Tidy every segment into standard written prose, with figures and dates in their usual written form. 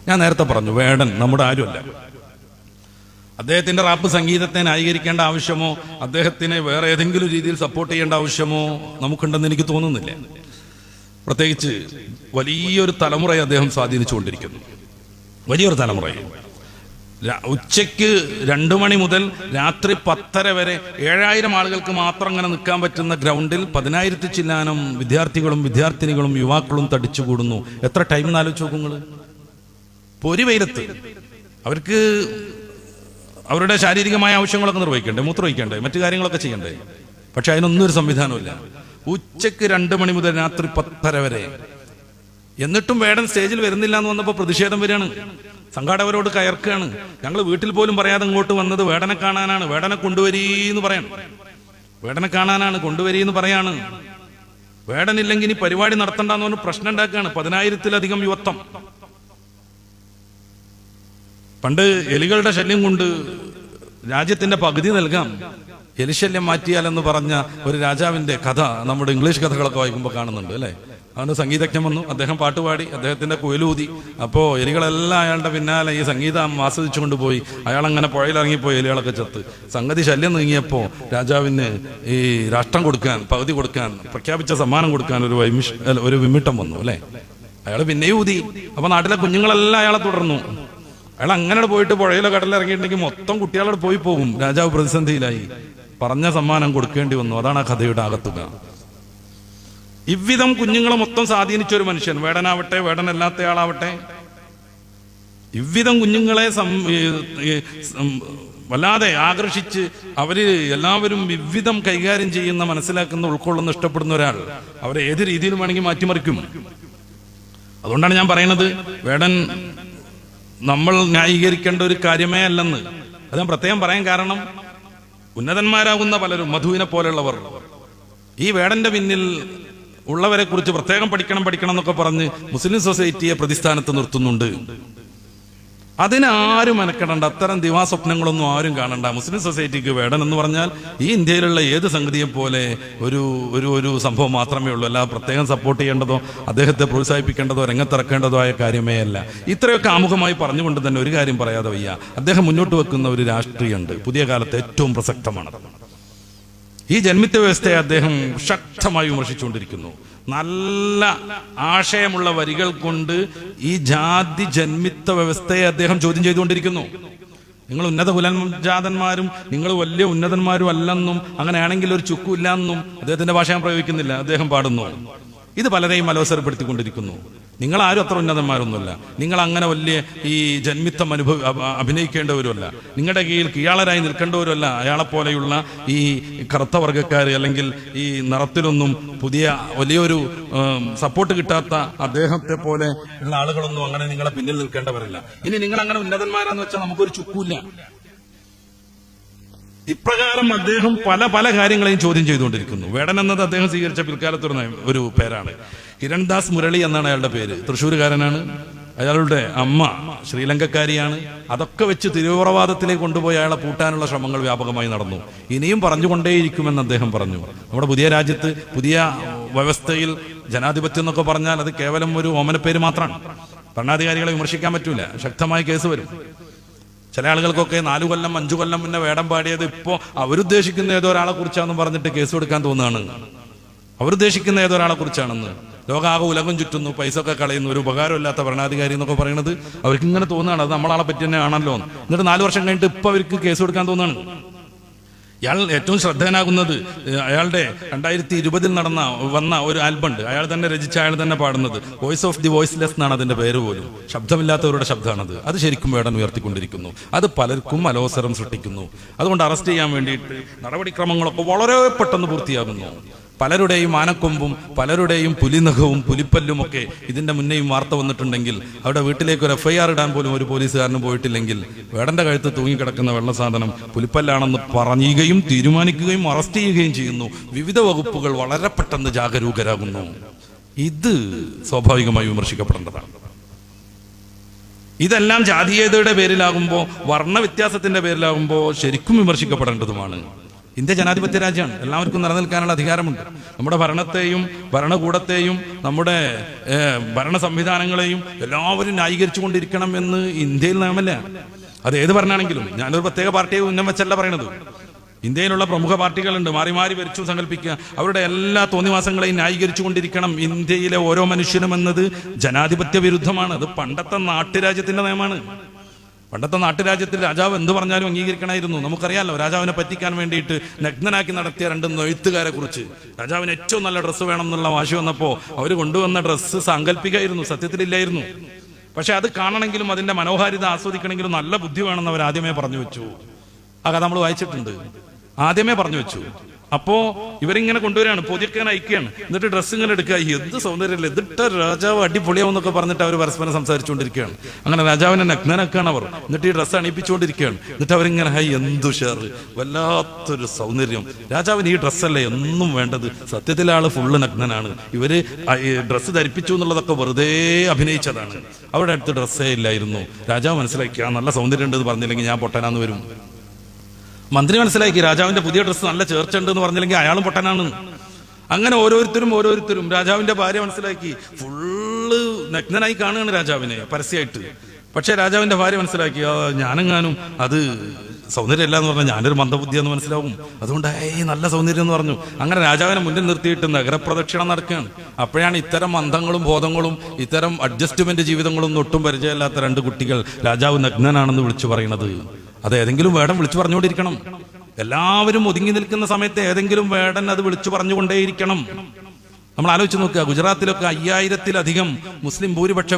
ഞാൻ നേരത്തെ പറഞ്ഞു, വേടൻ നമ്മുടെ ആരുമല്ല. അദ്ദേഹത്തിന്റെ റാപ്പ് സംഗീതത്തെ ന്യായീകരിക്കേണ്ട ആവശ്യമോ അദ്ദേഹത്തിനെ വേറെ ഏതെങ്കിലും രീതിയിൽ സപ്പോർട്ട് ചെയ്യേണ്ട ആവശ്യമോ നമുക്കുണ്ടെന്ന് എനിക്ക് തോന്നുന്നില്ല. പ്രത്യേകിച്ച് വലിയൊരു തലമുറയെ അദ്ദേഹം സ്വാധീനിച്ചുകൊണ്ടിരിക്കുന്നു, വലിയൊരു തലമുറയെ. ഉച്ചയ്ക്ക് 2 മണി മുതൽ രാത്രി 10:30 വരെ 7000 ആളുകൾക്ക് മാത്രം അങ്ങനെ നിൽക്കാൻ പറ്റുന്ന ഗ്രൗണ്ടിൽ 10,000 ചില്ലാനം വിദ്യാർത്ഥികളും വിദ്യാർത്ഥിനികളും യുവാക്കളും തടിച്ചുകൂടുന്നു. എത്ര ടൈം എന്നാലോചിച്ച് നോക്കുങ്ങൾ. പൊരി വെയിലത്ത് അവർക്ക് അവരുടെ ശാരീരികമായ ആവശ്യങ്ങളൊക്കെ നിർവഹിക്കണ്ടേ, മൂത്രമൊഴിക്കണ്ടേ, മറ്റു കാര്യങ്ങളൊക്കെ ചെയ്യണ്ടേ. പക്ഷെ അതിനൊന്നും ഒരു സംവിധാനമില്ല. ഉച്ചയ്ക്ക് 2 മണി മുതൽ രാത്രി 10:30 വരെ. എന്നിട്ടും വേടൻ സ്റ്റേജിൽ വരുന്നില്ല എന്ന് വന്നപ്പോൾ പ്രതിഷേധം വരികയാണ്. സംഘാടകരോട് കയർക്കുകയാണ്. ഞങ്ങൾ വീട്ടിൽ പോലും പറയാതെ ഇങ്ങോട്ട് വന്നത് വേടനെ കാണാനാണ്, വേടനെ കൊണ്ടുവരീന്ന് പറയാണ്, വേടനെ കാണാനാണ്, കൊണ്ടുവരീന്ന് പറയാണ്. വേടനില്ലെങ്കിൽ ഇനി പരിപാടി നടത്തണ്ടെന്ന് പറഞ്ഞ് പ്രശ്നം ഉണ്ടാക്കുകയാണ്. 10,000-ലധികം യുവത്വം. പണ്ട് എലികളുടെ ശല്യം കൊണ്ട് രാജ്യത്തിന്റെ പകുതി നൽകാം, എലിശല്യം മാറ്റിയാലെന്ന് പറഞ്ഞ ഒരു രാജാവിന്റെ കഥ നമ്മുടെ ഇംഗ്ലീഷ് കഥകളൊക്കെ വായിക്കുമ്പോൾ കാണുന്നുണ്ട് അല്ലെ. അവന് സംഗീതജ്ഞൻ വന്നു, അദ്ദേഹം പാട്ടുപാടി, അദ്ദേഹത്തിന്റെ കുയലൂതി. അപ്പോ എലികളെല്ലാം അയാളുടെ പിന്നാലെ ഈ സംഗീതം ആസ്വദിച്ചുകൊണ്ട് പോയി. അയാളങ്ങനെ പുഴയിലിറങ്ങിപ്പോയി, എലികളൊക്കെ ചത്ത്. സംഗതി ശല്യം നീങ്ങിയപ്പോ രാജാവിന് ഈ രാഷ്ട്രം കൊടുക്കാൻ, പകുതി കൊടുക്കാൻ, പ്രഖ്യാപിച്ച സമ്മാനം കൊടുക്കാൻ ഒരു വിമിട്ടം വന്നു അല്ലെ. അയാൾ പിന്നെയും ഊതി. അപ്പൊ നാട്ടിലെ കുഞ്ഞുങ്ങളെല്ലാം അയാളെ തുടർന്നു. അയാൾ അങ്ങനെ പോയിട്ട് പുഴയിലോ കടലിറങ്ങിയിട്ടുണ്ടെങ്കിൽ മൊത്തം കുട്ടികളോട് പോയി പോകും. രാജാവ് പ്രതിസന്ധിയിലായി, പറഞ്ഞ സമ്മാനം കൊടുക്കേണ്ടി വന്നു. അതാണ് ആ കഥയുടെ ആകത്തുക. ഇவ்விധം കുഞ്ഞുങ്ങളെ മൊത്തം സ്വാധീനിച്ച ഒരു മനുഷ്യൻ, വേടനാവട്ടെ വേടനല്ലാത്തയാളാവട്ടെ, ഇவ்விധം കുഞ്ഞുങ്ങളെ വല്ലാതെ ആകർഷിച്ച് അവര് എല്ലാവരും ഇவ்விധം കൈകാര്യം ചെയ്യുന്ന, മനസ്സിലാക്കുന്ന, ഉൾക്കൊള്ളുന്ന, ഇഷ്ടപ്പെടുന്ന ഒരാൾ അവരെ ഏത് രീതിയിലും വേണമെങ്കിൽ മാറ്റിമറിക്കും. അതുകൊണ്ടാണ് ഞാൻ പറയുന്നത്, വേടൻ നമ്മൾ ന്യായീകരിക്കേണ്ട ഒരു കാര്യമേ അല്ലെന്ന്. അത് ഞാൻ പ്രത്യേകം പറയാൻ കാരണം, ഉന്നതന്മാരാകുന്ന പലരും, മധുവിനെ പോലെയുള്ളവർ, ഈ വേടന്റെ പിന്നിൽ ഉള്ളവരെ കുറിച്ച് പ്രത്യേകം പഠിക്കണം എന്നൊക്കെ പറഞ്ഞ് മുസ്ലിം സൊസൈറ്റിയെ പ്രതിസ്ഥാനത്ത് നിർത്തുന്നുണ്ട്. അതിനാരും മെനക്കെടണ്ട, അത്തരം ദിവാസ്വപ്നങ്ങളൊന്നും ആരും കാണണ്ട. മുസ്ലിം സൊസൈറ്റിക്ക് വേടൻ എന്ന് പറഞ്ഞാൽ ഈ ഇന്ത്യയിലുള്ള ഏത് സംഗതിയെ പോലെ ഒരു സംഭവം മാത്രമേ ഉള്ളൂ. അല്ല പ്രത്യേകം സപ്പോർട്ട് ചെയ്യേണ്ടതോ അദ്ദേഹത്തെ പ്രോത്സാഹിപ്പിക്കേണ്ടതോ രംഗത്തിറക്കേണ്ടതോ ആയ കാര്യമേ അല്ല. ഇത്രയൊക്കെ ആമുഖമായി പറഞ്ഞുകൊണ്ട് തന്നെ ഒരു കാര്യം പറയാതെ വയ്യ. അദ്ദേഹം മുന്നോട്ട് വെക്കുന്ന ഒരു രാഷ്ട്രീയമുണ്ട്, പുതിയ കാലത്ത് ഏറ്റവും പ്രസക്തമാണ്. ഈ ജന്മിത്വ വ്യവസ്ഥയെ അദ്ദേഹം ശക്തമായി വിമർശിച്ചുകൊണ്ടിരിക്കുന്നു. നല്ല ആശയമുള്ള വരികൾ കൊണ്ട് ഈ ജാതി ജന്മിത്വ വ്യവസ്ഥയെ അദ്ദേഹം ചോദ്യം ചെയ്തുകൊണ്ടിരിക്കുന്നു. നിങ്ങൾ ഉന്നത കുലജാതന്മാരും നിങ്ങൾ വലിയ ഉന്നതന്മാരും അല്ലെന്നും അങ്ങനെയാണെങ്കിൽ ഒരു ചുക്കും ഇല്ലെന്നും അദ്ദേഹത്തിന്റെ ഭാഷ ഞാൻ പ്രയോഗിക്കുന്നില്ല, അദ്ദേഹം പാടുന്നു. ഇത് പലരെയും അലോസരപ്പെടുത്തിക്കൊണ്ടിരിക്കുന്നു. നിങ്ങൾ ആരും അത്ര ഉന്നതന്മാരൊന്നുമല്ല, നിങ്ങൾ അങ്ങനെ വലിയ ഈ ജന്മിത്വം അഭിനയിക്കേണ്ടവരുമല്ല, നിങ്ങളുടെ കീഴിൽ കീഴാളരായി നിൽക്കേണ്ടവരുമല്ല. അയാളെപ്പോലെയുള്ള ഈ കറുത്ത വർഗ്ഗക്കാർ അല്ലെങ്കിൽ ഈ നിറത്തിലൊന്നും പുതിയ വലിയൊരു സപ്പോർട്ട് കിട്ടാത്ത അദ്ദേഹത്തെ പോലെ ഉള്ള ആളുകളൊന്നും അങ്ങനെ നിങ്ങളെ പിന്നിൽ നിൽക്കേണ്ടവരല്ല. ഇനി നിങ്ങൾ അങ്ങനെ ഉന്നതന്മാരാന്ന് വെച്ചാൽ നമുക്കൊരു ചുക്കൂല്ല. ഇപ്രകാരം അദ്ദേഹം പല കാര്യങ്ങളെയും ചോദ്യം ചെയ്തുകൊണ്ടിരിക്കുന്നു. വേടൻ എന്നത് അദ്ദേഹം സ്വീകരിച്ച പിൽക്കാലത്തുള്ള ഒരു പേരാണ്. കിരൺദാസ് മുരളി എന്നാണ് അയാളുടെ പേര്. തൃശ്ശൂരുകാരനാണ്. അയാളുടെ അമ്മ ശ്രീലങ്കക്കാരിയാണ്. അതൊക്കെ വെച്ച് തീവ്രവാദത്തിലേക്ക് കൊണ്ടുപോയി അയാളെ പൂട്ടാനുള്ള ശ്രമങ്ങൾ വ്യാപകമായി നടന്നു. ഇനിയും പറഞ്ഞുകൊണ്ടേയിരിക്കുമെന്ന് അദ്ദേഹം പറഞ്ഞു. നമ്മുടെ പുതിയ രാജ്യത്ത്, പുതിയ വ്യവസ്ഥയിൽ ജനാധിപത്യം എന്നൊക്കെ പറഞ്ഞാൽ അത് കേവലം ഒരു ഓമനപ്പേര് മാത്രമാണ്. ഭരണാധികാരികളെ വിമർശിക്കാൻ പറ്റൂല, ശക്തമായ കേസ് വരും. ചില ആളുകൾക്കൊക്കെ 4 കൊല്ലം 5 കൊല്ലം മുന്നേ വേടം പാടിയത് ഇപ്പോ അവരുദ്ദേശിക്കുന്ന ഏതോ ഒരാളെ കുറിച്ചാണെന്ന് പറഞ്ഞിട്ട് കേസ് കൊടുക്കാൻ തോന്നുകയാണ്. അവരുദ്ദേശിക്കുന്ന ഏതോ ഒരാളെ കുറിച്ചാണെന്ന്. ലോകാകെ ഉലകം ചുറ്റുന്നു, പൈസ ഒക്കെ കളയുന്നു, ഒരു ഉപകാരമില്ലാത്ത ഭരണാധികാരി എന്നൊക്കെ പറയുന്നത് അവർക്ക് ഇങ്ങനെ തോന്നുകയാണ്. അത് നമ്മളാളെ പറ്റി തന്നെ ആണല്ലോ. എന്നിട്ട് 4 വർഷം കഴിഞ്ഞിട്ട് ഇപ്പൊ അവർക്ക് കേസ് കൊടുക്കാൻ തോന്നുകയാണ്. ഇയാൾ ഏറ്റവും ശ്രദ്ധേയനാകുന്നത് അയാളുടെ 2020 വന്ന ഒരു ആൽബം ഉണ്ട്. അയാൾ തന്നെ രചിച്ച, അയാൾ തന്നെ പാടുന്നത്. വോയിസ് ഓഫ് ദി വോയിസ്ലെസ് എന്നാണ് അതിന്റെ പേര് പോലും. ശബ്ദമില്ലാത്തവരുടെ ശബ്ദമാണത്. അത് ശരിക്കും വേടൻ ഉയർത്തിക്കൊണ്ടിരിക്കുന്നു. അത് പലർക്കും അലോസരം സൃഷ്ടിക്കുന്നു. അതുകൊണ്ട് അറസ്റ്റ് ചെയ്യാൻ വേണ്ടിയിട്ട് നടപടിക്രമങ്ങളൊക്കെ വളരെ പെട്ടെന്ന് പൂർത്തിയാകുന്നു. പലരുടെയും ആനക്കൊമ്പും പലരുടെയും പുലിനഖവും പുലിപ്പല്ലുമൊക്കെ ഇതിന്റെ മുന്നേയും വാർത്ത വന്നിട്ടുണ്ടെങ്കിൽ അവരുടെ വീട്ടിലേക്ക് ഒരു FIR ഇടാൻ പോലും ഒരു പോലീസുകാരന് പോയിട്ടില്ലെങ്കിൽ വേടന്റെ കഴുത്ത് തൂങ്ങിക്കിടക്കുന്ന വെള്ള സാധനം പുലിപ്പല്ലാണെന്ന് പറയുകയും തീരുമാനിക്കുകയും അറസ്റ്റ് ചെയ്യുകയും ചെയ്യുന്നു. വിവിധ വകുപ്പുകൾ വളരെ പെട്ടെന്ന് ജാഗരൂകരാകുന്നു. ഇത് സ്വാഭാവികമായി വിമർശിക്കപ്പെടേണ്ടതാണ്. ഇതെല്ലാം ജാതീയതയുടെ പേരിലാകുമ്പോൾ, വർണ്ണ വ്യത്യാസത്തിന്റെ പേരിലാകുമ്പോൾ ശരിക്കും വിമർശിക്കപ്പെടേണ്ടതുമാണ്. ഇന്ത്യ ജനാധിപത്യ രാജ്യമാണ്. എല്ലാവർക്കും നിലനിൽക്കാനുള്ള അധികാരമുണ്ട്. നമ്മുടെ ഭരണത്തെയും ഭരണകൂടത്തെയും നമ്മുടെ ഭരണ സംവിധാനങ്ങളെയും എല്ലാവരും ന്യായീകരിച്ചു കൊണ്ടിരിക്കണം എന്ന് ഇന്ത്യയിൽ നിയമമല്ല. അത് ഏത് ഭരണമാണെങ്കിലും. ഞാനൊരു പ്രത്യേക പാർട്ടിയെ ഉന്നം വെച്ചല്ല പറയണത്. ഇന്ത്യയിലുള്ള പ്രമുഖ പാർട്ടികളുണ്ട്, മാറി മാറി ഭരിച്ചു സങ്കല്പിക്കുക. അവരുടെ എല്ലാ തോന്നിവാസങ്ങളെയും ന്യായീകരിച്ചു കൊണ്ടിരിക്കണം ഇന്ത്യയിലെ ഓരോ മനുഷ്യനും എന്നത് ജനാധിപത്യ വിരുദ്ധമാണ്. അത് പണ്ടത്തെ നാട്ടുരാജ്യത്തിന്റെ നിയമമാണ്. പണ്ടത്തെ നാട്ടുരാജ്യത്തിൽ രാജാവ് എന്ത് പറഞ്ഞാലും അംഗീകരിക്കണമായിരുന്നു. നമുക്കറിയാമല്ലോ, രാജാവിനെ പറ്റിക്കാൻ വേണ്ടിയിട്ട് നഗ്നനാക്കി നടത്തിയ 2 നെയ്ത്തുകാരെ കുറിച്ച്. രാജാവിന് ഏറ്റവും നല്ല ഡ്രസ്സ് വേണം എന്നുള്ള വാശി വന്നപ്പോൾ അവർ കൊണ്ടുവന്ന ഡ്രസ്സ് സാങ്കല്പികമായിരുന്നു, സത്യത്തിലില്ലായിരുന്നു. പക്ഷെ അത് കാണണമെങ്കിലും അതിന്റെ മനോഹാരിത ആസ്വദിക്കണമെങ്കിലും നല്ല ബുദ്ധി വേണമെന്ന് അവർ ആദ്യമേ പറഞ്ഞു വെച്ചു. ആ കഥ നമ്മൾ വായിച്ചിട്ടുണ്ട്. ആദ്യമേ പറഞ്ഞു വെച്ചു. അപ്പോ ഇവരിങ്ങനെ കൊണ്ടുവരികയാണ്, പൊതിക്കാൻ അയക്കുകയാണ്. എന്നിട്ട് ഡ്രസ്സ് ഇങ്ങനെ എടുക്കുക. എന്ത് സൗന്ദര്യമില്ല, ഇതിട്ട രാജാവ് അടിപൊളിയാവുന്നൊക്കെ പറഞ്ഞിട്ട് അവർ പരസ്പരം സംസാരിച്ചുകൊണ്ടിരിക്കുകയാണ്. അങ്ങനെ രാജാവിനെ നഗ്നനാക്കാണ് അവർ. എന്നിട്ട് ഈ ഡ്രസ്സ് അണിയിപ്പിച്ചുകൊണ്ടിരിക്കുകയാണ്. എന്നിട്ട് അവരിങ്ങനെ എന്തു ഷെയർ, വല്ലാത്തൊരു സൗന്ദര്യം. രാജാവിന് ഈ ഡ്രസ്സല്ലേ എന്നും വേണ്ടത്. സത്യത്തിലെ ആള് ഫുള്ള് നഗ്നനാണ്. ഇവര് ഡ്രസ്സ് ധരിപ്പിച്ചു എന്നുള്ളതൊക്കെ വെറുതെ അഭിനയിച്ചതാണ്. അവരുടെ അടുത്ത് ഡ്രസ്സേ ഇല്ലായിരുന്നു. രാജാവ് മനസ്സിലാക്കി നല്ല സൗന്ദര്യം ഉണ്ടെന്ന് പറഞ്ഞില്ലെങ്കിൽ ഞാൻ പൊട്ടനാന്ന് വരും. മന്ത്രി മനസ്സിലാക്കി രാജാവിന്റെ പുതിയ ഡ്രസ്സ് നല്ല ചേർച്ചുണ്ട് എന്ന് പറഞ്ഞില്ലെങ്കിൽ അയാളും പൊട്ടനാണ്. അങ്ങനെ ഓരോരുത്തരും രാജാവിന്റെ ഭാര്യ മനസ്സിലാക്കി ഫുള്ള് നഗ്നനായി കാണുകയാണ് രാജാവിനെ പരസ്യമായിട്ട്. പക്ഷെ രാജാവിന്റെ ഭാര്യ മനസ്സിലാക്കി ഞാനെങ്ങാനും അത് സൗന്ദര്യമല്ല എന്ന് പറഞ്ഞാൽ ഞാനൊരു മന്ദബുദ്ധിയെന്ന് മനസ്സിലാവും. അതുകൊണ്ട് നല്ല സൗന്ദര്യം എന്ന് പറഞ്ഞു. അങ്ങനെ രാജാവിനെ മുന്നിൽ നിർത്തിയിട്ട് നഗരപ്രദക്ഷിണം നടക്കുകയാണ്. അപ്പോഴാണ് ഇത്തരം അന്ധങ്ങളും ബോധങ്ങളും ഇത്തരം അഡ്ജസ്റ്റ്മെന്റ് ജീവിതങ്ങളും ഒട്ടും പരിചയമില്ലാത്ത 2 കുട്ടികൾ രാജാവ് നഗ്നനാണെന്ന് വിളിച്ചു പറയുന്നത്. അത് ഏതെങ്കിലും വേടൻ വിളിച്ചു പറഞ്ഞുകൊണ്ടിരിക്കണം. എല്ലാവരും ഒതുങ്ങി നിൽക്കുന്ന സമയത്ത് ഏതെങ്കിലും വേടൻ അത് വിളിച്ചു പറഞ്ഞുകൊണ്ടേയിരിക്കണം. നമ്മൾ ആലോചിച്ച് നോക്കുക, ഗുജറാത്തിലൊക്കെ 5000-ത്തിലധികം മുസ്ലിം ഭൂരിപക്ഷ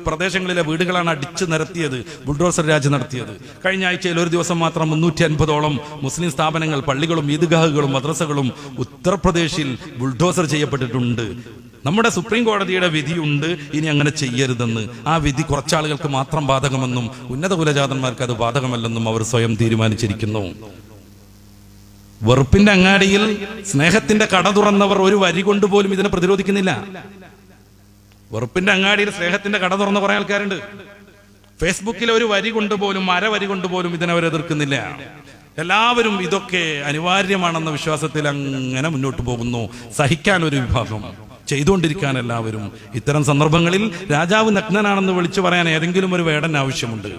പ്രദേശങ്ങളിലെ വീടുകളാണ് അടിച്ചു നിരത്തിയത്, ബുൾഡോസർ രാജ് നടത്തിയത്. കഴിഞ്ഞ ആഴ്ചയിൽ ഒരു ദിവസം മാത്രം 350ഓളം മുസ്ലിം സ്ഥാപനങ്ങൾ, പള്ളികളും ഈദ്ഗാഹുകളും മദ്രസകളും ഉത്തർപ്രദേശിൽ ബുൾഡോസർ ചെയ്യപ്പെട്ടിട്ടുണ്ട്. നമ്മുടെ സുപ്രീം കോടതിയുടെ വിധിയുണ്ട് ഇനി അങ്ങനെ ചെയ്യരുതെന്ന്. ആ വിധി കുറച്ചാളുകൾക്ക് മാത്രം ബാധകമെന്നും ഉന്നത കുലജാതന്മാർക്ക് അത് ബാധകമല്ലെന്നും അവർ സ്വയം തീരുമാനിച്ചിരിക്കുന്നു. വെറുപ്പിന്റെ അങ്ങാടിയിൽ സ്നേഹത്തിന്റെ കട തുറന്നവർ ഒരു വരി കൊണ്ടുപോലും ഇതിനെ പ്രതിരോധിക്കുന്നില്ല. വെറുപ്പിന്റെ അങ്ങാടിയിൽ സ്നേഹത്തിന്റെ കട തുറന്ന കുറെ ആൾക്കാരുണ്ട്. ഫേസ്ബുക്കിലെ ഒരു വരി കൊണ്ടുപോലും അരവരി കൊണ്ടുപോലും ഇതിനവർ എതിർക്കുന്നില്ല. എല്ലാവരും ഇതൊക്കെ അനിവാര്യമാണെന്ന വിശ്വാസത്തിൽ അങ്ങനെ മുന്നോട്ട് പോകുന്നു. സഹിക്കാൻ ഒരു വിഭാഗം, ചെയ്തുകൊണ്ടിരിക്കാൻ എല്ലാവരും. ഇത്തരം സന്ദർഭങ്ങളിൽ രാജാവ് നഗ്നനാണെന്ന് വിളിച്ചു പറയാൻ ഏതെങ്കിലും ഒരു വേടൻ ആവശ്യമുണ്ട്.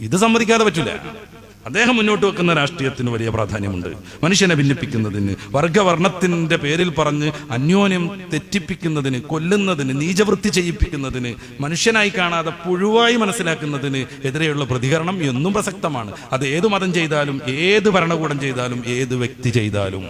ഇത് സമ്മതിക്കാതെ പറ്റില്ല. അദ്ദേഹം മുന്നോട്ട് വെക്കുന്ന രാഷ്ട്രീയത്തിന് വലിയ പ്രാധാന്യമുണ്ട്. മനുഷ്യനെ ഭിന്നിപ്പിക്കുന്നതിന്, വർഗവർണ്ണത്തിന്റെ പേരിൽ പറഞ്ഞ് അന്യോന്യം തെറ്റിപ്പിക്കുന്നതിന്, കൊല്ലുന്നതിന്, നീചവൃത്തി ചെയ്യിപ്പിക്കുന്നതിന്, മനുഷ്യനായി കാണാതെ പുഴുവായി മനസ്സിലാക്കുന്നതിന് എതിരെയുള്ള പ്രതികരണം എന്നും പ്രസക്തമാണ്. അത് ഏത് മതം ചെയ്താലും, ഏത് ഭരണകൂടം ചെയ്താലും, ഏത് വ്യക്തി ചെയ്താലും.